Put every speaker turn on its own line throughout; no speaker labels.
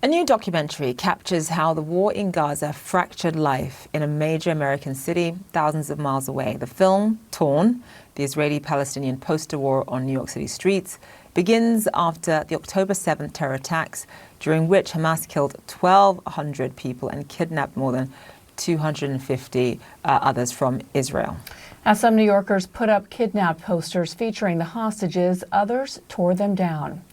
A new documentary captures how the war in Gaza fractured life in a major American city thousands of miles away. The film, Torn, the Israeli-Palestinian Poster War on New York City streets, begins after the October 7th terror attacks, during which Hamas killed 1,200 people and kidnapped more than 250 others from Israel.
As some New Yorkers put up kidnapped posters featuring the hostages, others tore them down.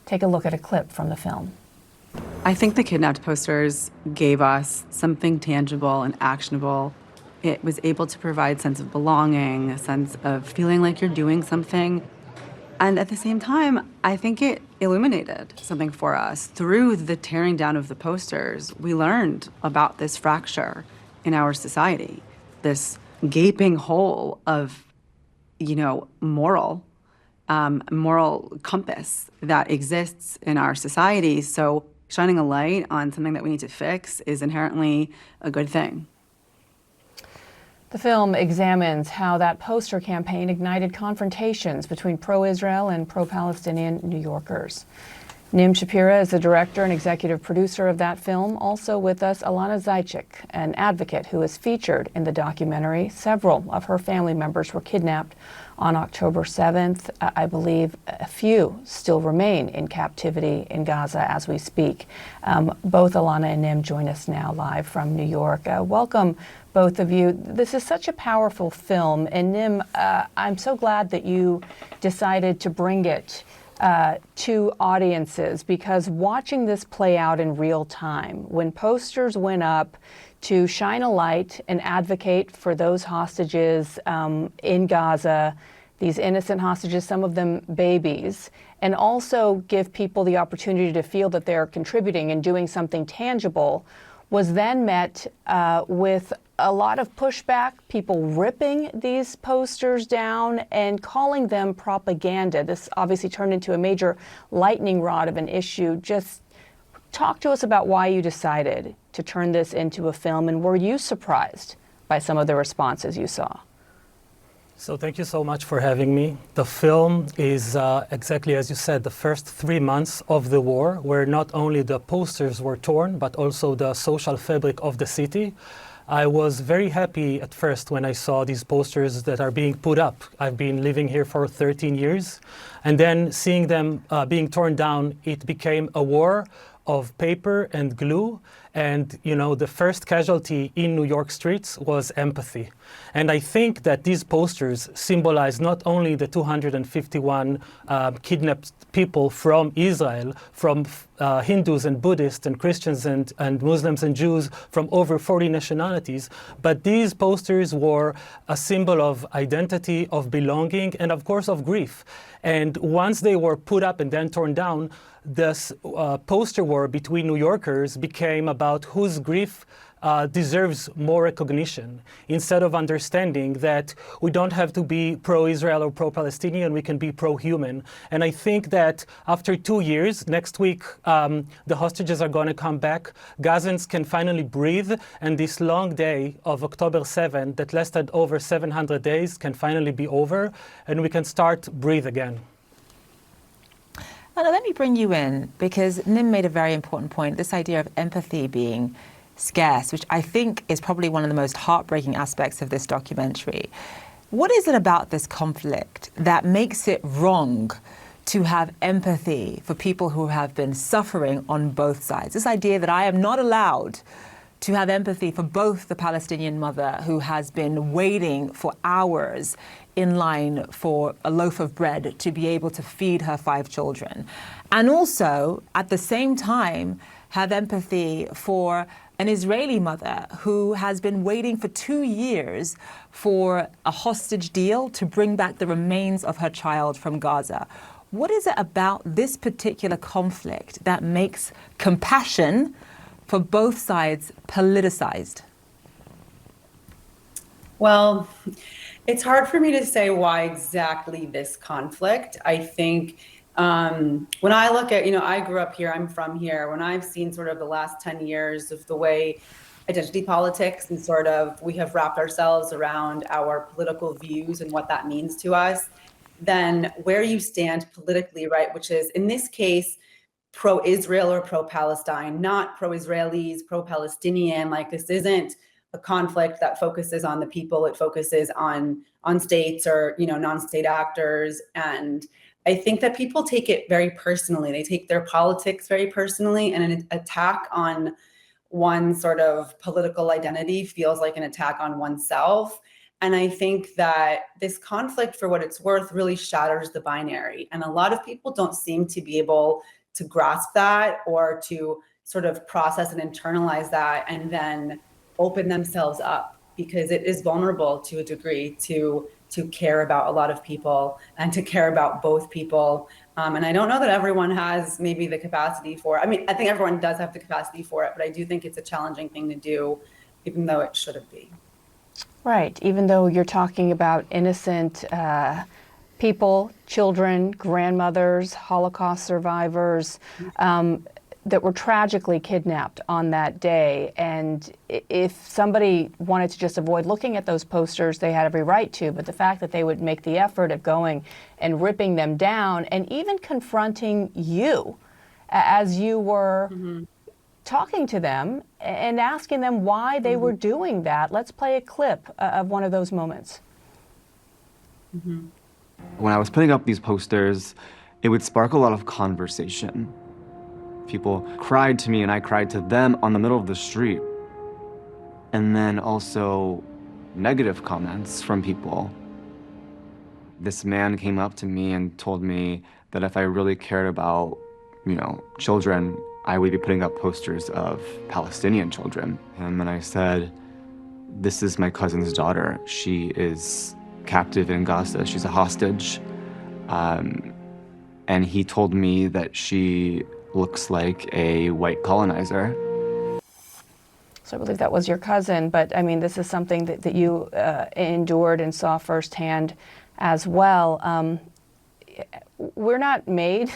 Take a look at a clip from the film.
I think the kidnapped posters gave us something tangible and actionable. It was able to provide a sense of belonging, a sense of feeling like you're doing something. And at the same time, I think it illuminated something for us. Through the tearing down of the posters, we learned about this fracture in our society, this gaping hole of, moral compass that exists in our society. So shining a light on something that we need to fix is inherently a good thing.
The film examines how that poster campaign ignited confrontations between pro-Israel and pro-Palestinian New Yorkers. Nim Shapira is the director and executive producer of that film. Also with us, Alana Zeitchik, an advocate who is featured in the documentary. Several of her family members were kidnapped on October 7th. I believe a few still remain in captivity in Gaza as we speak. Both Alana and Nim join us now live from New York. Welcome, both of you. This is such a powerful film. And Nim, I'm so glad that you decided to bring it to audiences, because watching this play out in real time, when posters went up to shine a light and advocate for those hostages in Gaza, these innocent hostages, some of them babies, and also give people the opportunity to feel that they're contributing and doing something tangible, was then met with a lot of pushback, people ripping these posters down and calling them propaganda. This obviously turned into a major lightning rod of an issue. Just talk to us about why you decided to turn this into a film, and were you surprised by some of the responses you saw?
So thank you so much for having me. The film is exactly as you said, the first 3 months of the war, where not only the posters were torn, but also the social fabric of the city. I was very happy at first when I saw these posters that are being put up. I've been living here for 13 years, and then seeing them being torn down, it became a war of paper and glue. And, the first casualty in New York streets was empathy. And I think that these posters symbolize not only the 251 kidnapped people from Israel, from Hindus and Buddhists and Christians and Muslims and Jews from over 40 nationalities, but these posters were a symbol of identity, of belonging, and of course of grief. And once they were put up and then torn down, this poster war between New Yorkers became about whose grief deserves more recognition, instead of understanding that we don't have to be pro-Israel or pro-Palestinian, we can be pro-human. And I think that after 2 years, next week, the hostages are going to come back, Gazans can finally breathe, and this long day of October 7th that lasted over 700 days can finally be over, and we can start breathe again.
Now, let me bring you in, because Nim made a very important point, this idea of empathy being scarce, which I think is probably one of the most heartbreaking aspects of this documentary. What is it about this conflict that makes it wrong to have empathy for people who have been suffering on both sides? This idea that I am not allowed to have empathy for both the Palestinian mother who has been waiting for hours in line for a loaf of bread to be able to feed her 5 children, and also at the same time have empathy for an Israeli mother who has been waiting for 2 years for a hostage deal to bring back the remains of her child from Gaza. What is it about this particular conflict that makes compassion for both sides politicized?
Well, it's hard for me to say why exactly this conflict. I think when I look at, I grew up here, I'm from here. When I've seen sort of the last 10 years of the way identity politics and sort of we have wrapped ourselves around our political views and what that means to us, then where you stand politically, right, which is in this case, pro-Israel or pro-Palestine, not pro-Israelis, pro-Palestinian. Like, this isn't a conflict that focuses on the people. It focuses on states or, non-state actors. And I think that people take it very personally. They take their politics very personally, and an attack on one sort of political identity feels like an attack on oneself. And I think that this conflict, for what it's worth, really shatters the binary. And a lot of people don't seem to be able to grasp that, or to sort of process and internalize that, and then open themselves up, because it is vulnerable to a degree to care about a lot of people and to care about both people. And I don't know that everyone has maybe the capacity for it. I mean, I think everyone does have the capacity for it, but I do think it's a challenging thing to do, even though it shouldn't be.
Right, even though you're talking about innocent people, children, grandmothers, Holocaust survivors, that were tragically kidnapped on that day. And if somebody wanted to just avoid looking at those posters, they had every right to, but the fact that they would make the effort of going and ripping them down and even confronting you as you were talking to them and asking them why they were doing that. Let's play a clip of one of those moments.
When I was putting up these posters, it would spark a lot of conversation. People cried to me and I cried to them on the middle of the street. And then also negative comments from people. This man came up to me and told me that if I really cared about, children, I would be putting up posters of Palestinian children. And then I said, this is my cousin's daughter. She is captive in Gaza. She's a hostage. And he told me that she looks like a white colonizer.
So I believe that was your cousin, but I mean, this is something that you endured and saw firsthand as well. We're not made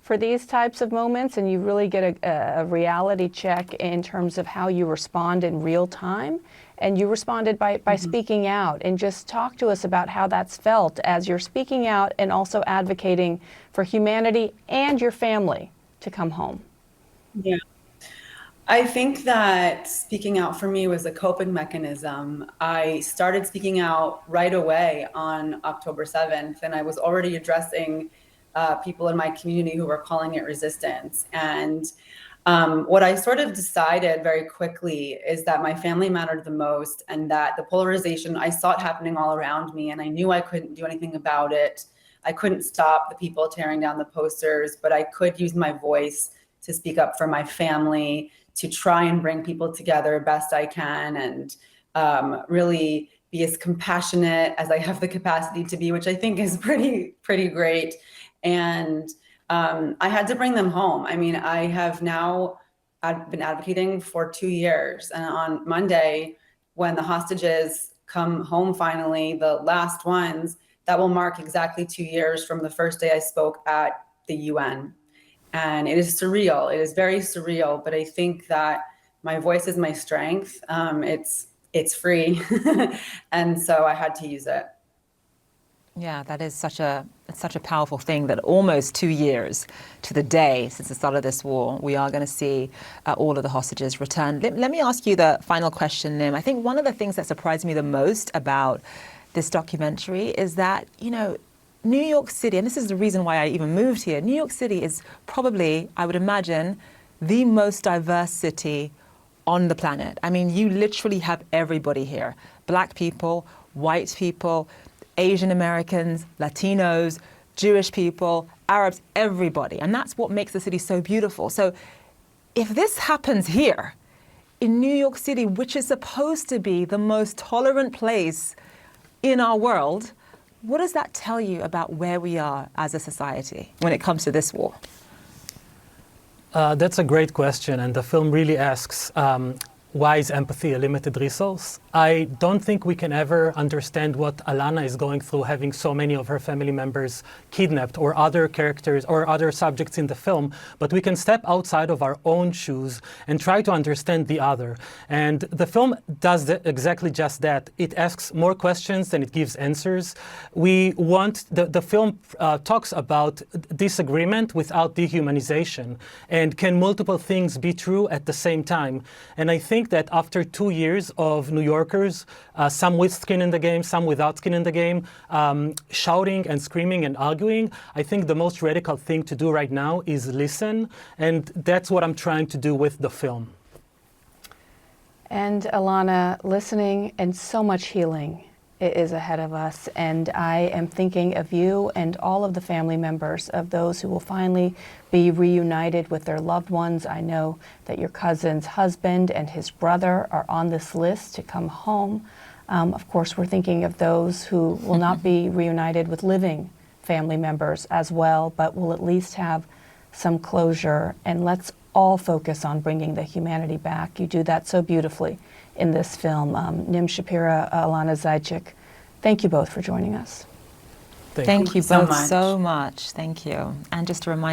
for these types of moments, and you really get a reality check in terms of how you respond in real time. And you responded by speaking out, and just talk to us about how that's felt as you're speaking out and also advocating for humanity and your family to come home.
Yeah. I think that speaking out for me was a coping mechanism. I started speaking out right away on October 7th, and I was already addressing people in my community who were calling it resistance. And what I sort of decided very quickly is that my family mattered the most, and that the polarization, I saw it happening all around me, and I knew I couldn't do anything about it. I couldn't stop the people tearing down the posters, but I could use my voice to speak up for my family, to try and bring people together best I can, and really be as compassionate as I have the capacity to be, which I think is pretty great. And I had to bring them home. I mean, I've been advocating for 2 years. And on Monday, when the hostages come home finally, the last ones, that will mark exactly 2 years from the first day I spoke at the UN. And it is surreal. It is very surreal. But I think that my voice is my strength. It's free. And so I had to use it.
Yeah, that is such a powerful thing, that almost 2 years to the day since the start of this war, we are going to see all of the hostages returned. Let me ask you the final question, Nim. I think one of the things that surprised me the most about this documentary is that, New York City, and this is the reason why I even moved here, New York City is probably, I would imagine, the most diverse city on the planet. I mean, you literally have everybody here. Black people, white people, Asian Americans, Latinos, Jewish people, Arabs, everybody. And that's what makes the city so beautiful. So if this happens here in New York City, which is supposed to be the most tolerant place in our world, what does that tell you about where we are as a society when it comes to this war?
That's a great question, and the film really asks, why is empathy a limited resource? I don't think we can ever understand what Alana is going through, having so many of her family members kidnapped, or other characters or other subjects in the film, but we can step outside of our own shoes and try to understand the other. And the film does exactly just that. It asks more questions than it gives answers. We want, the film talks about disagreement without dehumanization, and can multiple things be true at the same time. And I think that after 2 years of New Yorkers, some with skin in the game, some without skin in the game, shouting and screaming and arguing, I think the most radical thing to do right now is listen, and that's what I'm trying to do with the film.
And Alana, listening and so much healing is ahead of us, and I am thinking of you and all of the family members of those who will finally be reunited with their loved ones. I know that your cousin's husband and his brother are on this list to come home. Of course, we're thinking of those who will not be reunited with living family members as well, but will at least have some closure. And let's all focus on bringing the humanity back. You do that so beautifully in this film. Nim Shapira, Alana Zeitchik, thank you both for joining us.
Thank you
so
both
much.
so much. Thank you. And just a reminder,